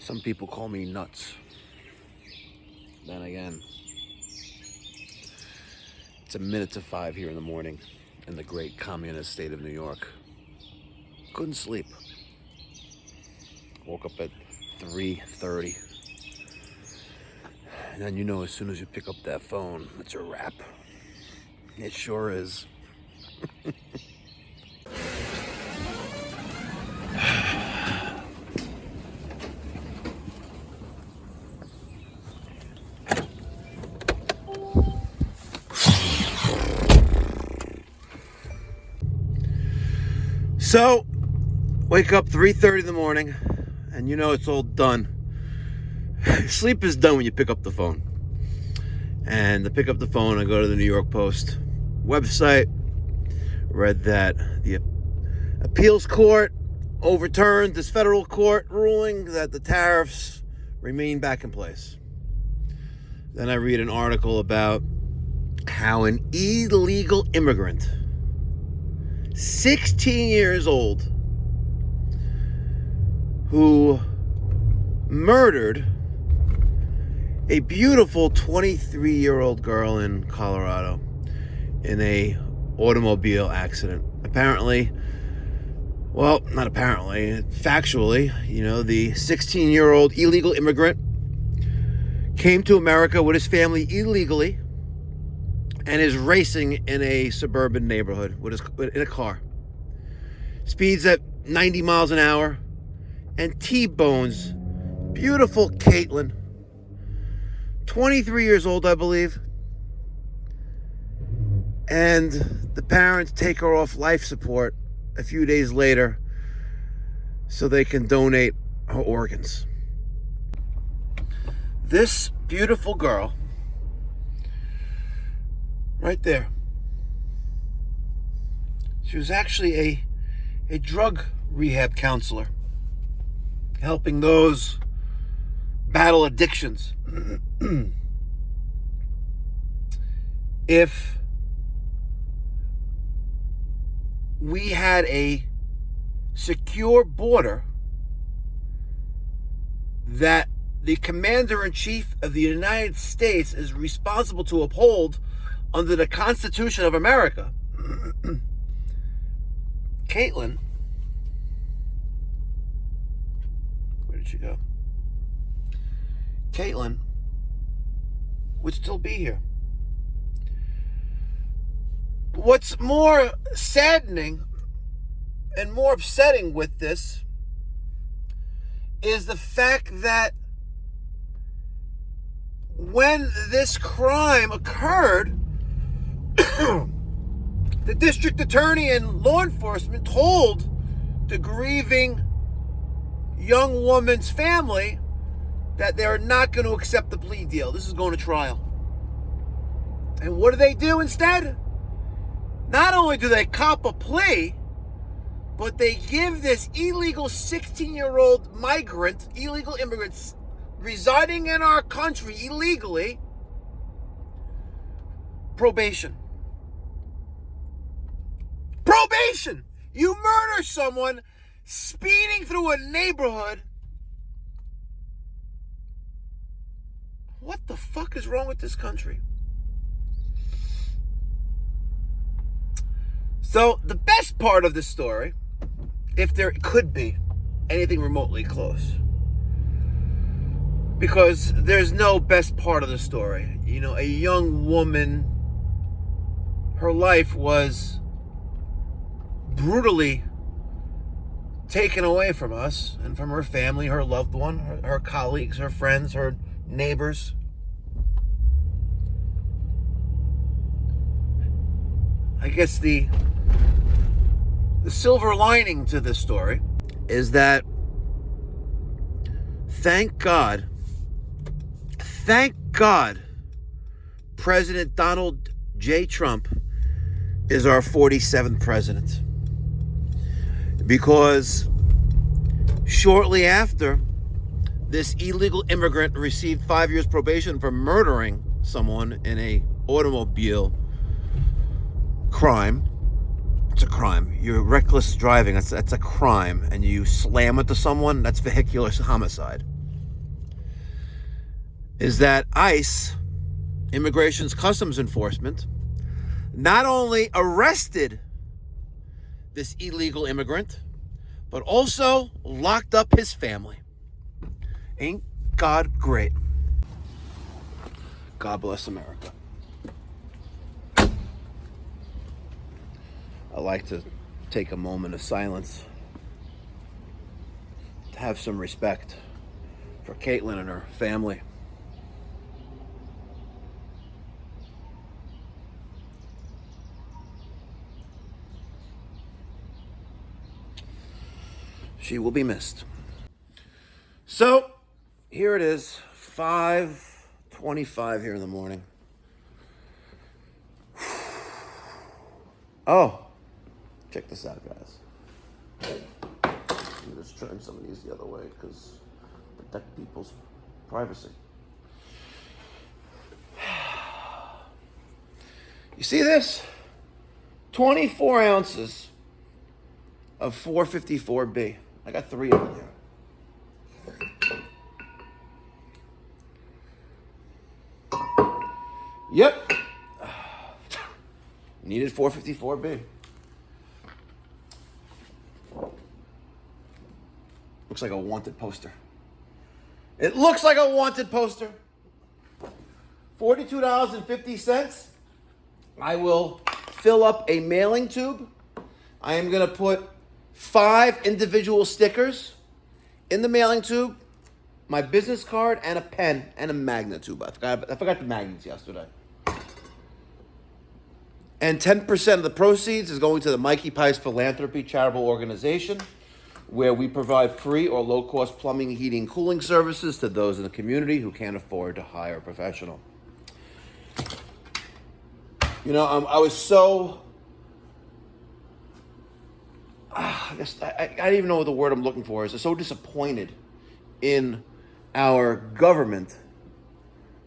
Some people call me nuts. Then again, it's 5 here in the morning in the great communist state of New York. Couldn't sleep. Woke up at 3:30. And then you know as soon as you pick up that phone, it's a wrap. It sure is. So, wake up 3:30 in the morning, and you know it's all done. Sleep is done when you pick up the phone. And to pick up the phone, I go to the New York Post website, read that the appeals court overturned this federal court ruling that the tariffs remain back in place. Then I read an article about how an illegal immigrant, 16 years old, who murdered a beautiful 23-year-old girl in Colorado in a automobile accident. Apparently, well, not apparently, factually, the 16-year-old illegal immigrant came to America with his family illegally and is racing in a suburban neighborhood in a car. Speeds at 90 miles an hour and T-bones beautiful Kaitlyn, 23 years old, I believe. And the parents take her off life support a few days later so they can donate her organs. This beautiful girl, right there, she was actually a drug rehab counselor, helping those battle addictions. If we had a secure border that the Commander-in-Chief of the United States is responsible to uphold under the Constitution of America, Kaitlyn, where did she go? Kaitlyn would still be here. What's more saddening and more upsetting with this is the fact that when this crime occurred, the district attorney and law enforcement told the grieving young woman's family that they're not going to accept the plea deal. This is going to trial. And what do they do instead? Not only do they cop a plea, but they give this illegal 16-year-old migrant, illegal immigrants residing in our country illegally, probation. Probation! You murder someone speeding through a neighborhood. What the fuck is wrong with this country? So the best part of this story, if there could be anything remotely close, because there's no best part of the story. A young woman, her life was brutally taken away from us and from her family, her loved one, her colleagues, her friends, her neighbors. I guess the silver lining to this story is that thank God, President Donald J. Trump is our 47th president. Because shortly after this illegal immigrant received 5 years probation for murdering someone in a automobile crime. It's a crime. You're reckless driving. That's a crime. And you slam into someone, that's vehicular homicide. is that ICE, Immigration's Customs Enforcement, not only arrested this illegal immigrant, but also locked up his family. Ain't God great? God bless America. I like to take a moment of silence to have some respect for Kaitlyn and her family. She will be missed. So, here it is, 5:25 here in the morning. Oh, check this out, guys. Let me just turn some of these the other way because protect people's privacy. You see this? 24 ounces of 454B. I got 3 of them here. Yep. Needed 454B. Looks like a wanted poster. It looks like a wanted poster. $42.50. I will fill up a mailing tube. I am going to put 5 individual stickers in the mailing tube, my business card, and a pen, and a magnet tube. I forgot the magnets yesterday. And 10% of the proceeds is going to the Mikey Pipes Philanthropy charitable organization, where we provide free or low-cost plumbing, heating, and cooling services to those in the community who can't afford to hire a professional. You know, I was so... I don't even know what the word I'm looking for is. I'm so disappointed in our government.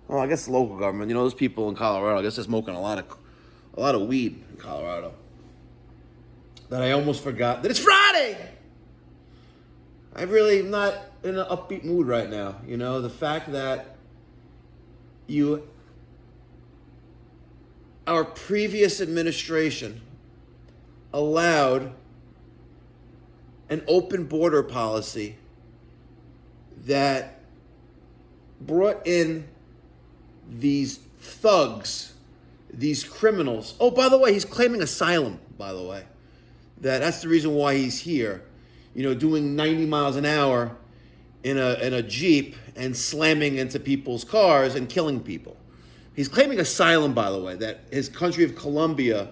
Well, I guess local government. You know, those people in Colorado, I guess they're smoking a lot of weed in Colorado. That I almost forgot that it's Friday. I'm really not in an upbeat mood right now. You know, the fact that our previous administration allowed an open border policy that brought in these thugs, these criminals. Oh, by the way, he's claiming asylum, by the way. That's the reason why he's here. You know, doing 90 miles an hour in a Jeep and slamming into people's cars and killing people. He's claiming asylum, by the way, that his country of Colombia,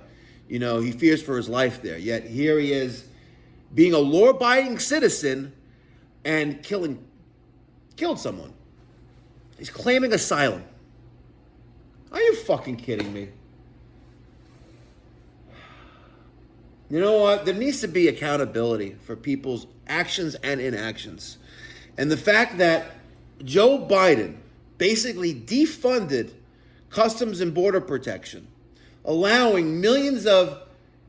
you know, he fears for his life there. Yet here he is, being a law-abiding citizen and killed someone. He's claiming asylum. Are you fucking kidding me? You know what? There needs to be accountability for people's actions and inactions. And the fact that Joe Biden basically defunded Customs and Border Protection, allowing millions of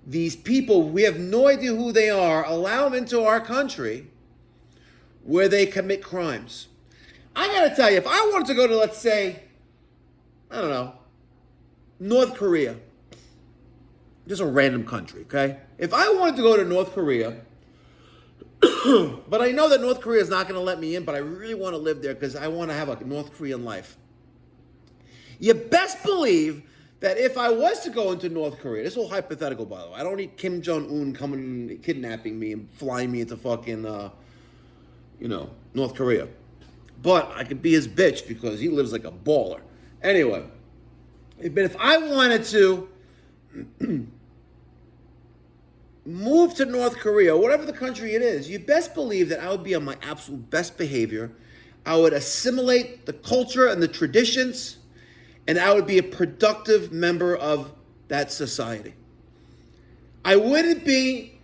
these people, we have no idea who they are, allow them into our country where they commit crimes. I gotta tell you, if I wanted to go to, let's say, I don't know, North Korea, just a random country, okay? If I wanted to go to North Korea, but I know that North Korea is not gonna let me in, but I really wanna live there because I wanna have a North Korean life. You best believe that if I was to go into North Korea, this is all hypothetical, by the way. I don't need Kim Jong-un coming and kidnapping me and flying me into fucking, North Korea. But I could be his bitch because he lives like a baller. Anyway, but if I wanted to move to North Korea, whatever the country it is, you best believe that I would be on my absolute best behavior. I would assimilate the culture and the traditions, and I would be a productive member of that society. I wouldn't be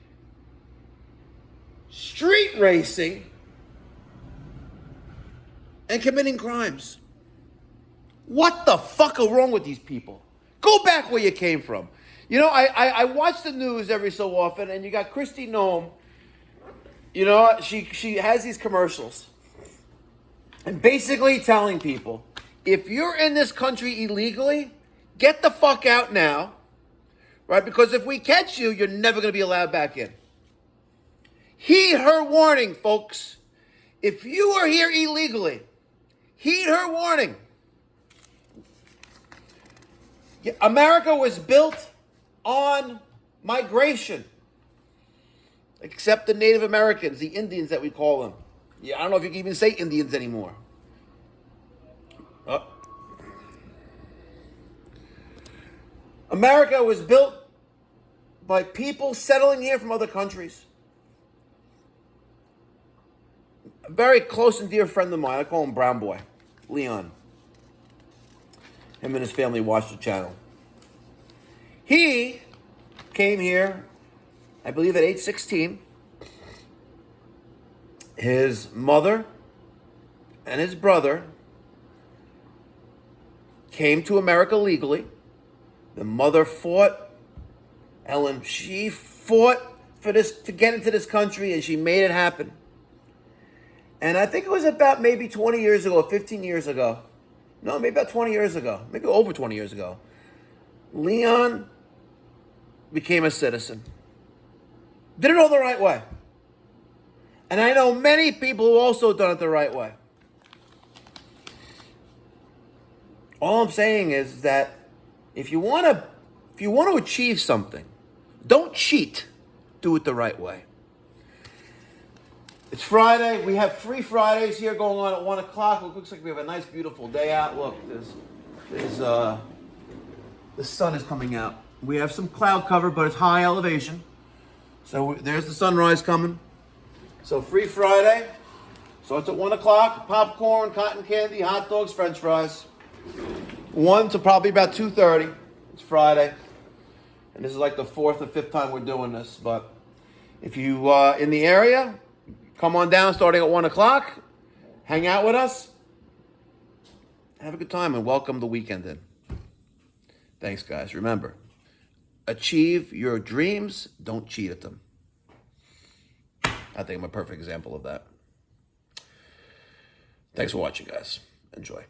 street racing and committing crimes. What the fuck is wrong with these people? Go back where you came from. You know, I watch the news every so often, and you got Kristi Noem. You know, she has these commercials. And basically telling people, if you're in this country illegally, get the fuck out now, right? Because if we catch you, you're never going to be allowed back in. Heed her warning, folks. If you are here illegally, heed her warning. America was built on migration, except the Native Americans, the Indians that we call them. Yeah, I don't know if you can even say Indians anymore. America was built by people settling here from other countries. A very close and dear friend of mine, I call him Brown Boy, Leon. Him and his family watch the channel. He came here, I believe, at age 16. His mother and his brother came to America legally. The mother fought, Ellen, she fought for this to get into this country, and she made it happen. And I think it was about maybe 20 years ago, 15 years ago. No, maybe about 20 years ago. Maybe over 20 years ago. Leon became a citizen. Did it all the right way. And I know many people who also done it the right way. All I'm saying is that if you want to achieve something, don't cheat. Do it the right way. It's Friday. We have 3 Fridays here going on at 1 o'clock. It looks like we have a nice, beautiful day out. Look, the sun is coming out. We have some cloud cover, but it's high elevation. So there's the sunrise coming. So free Friday. So it's at 1 o'clock. Popcorn, cotton candy, hot dogs, French fries. 1 to probably about 2:30. It's Friday. And this is like the 4th or 5th time we're doing this. But if you in the area, come on down starting at 1 o'clock. Hang out with us. Have a good time and welcome the weekend in. Thanks, guys. Remember, achieve your dreams. Don't cheat at them. I think I'm a perfect example of that. Thanks for watching, guys. Enjoy.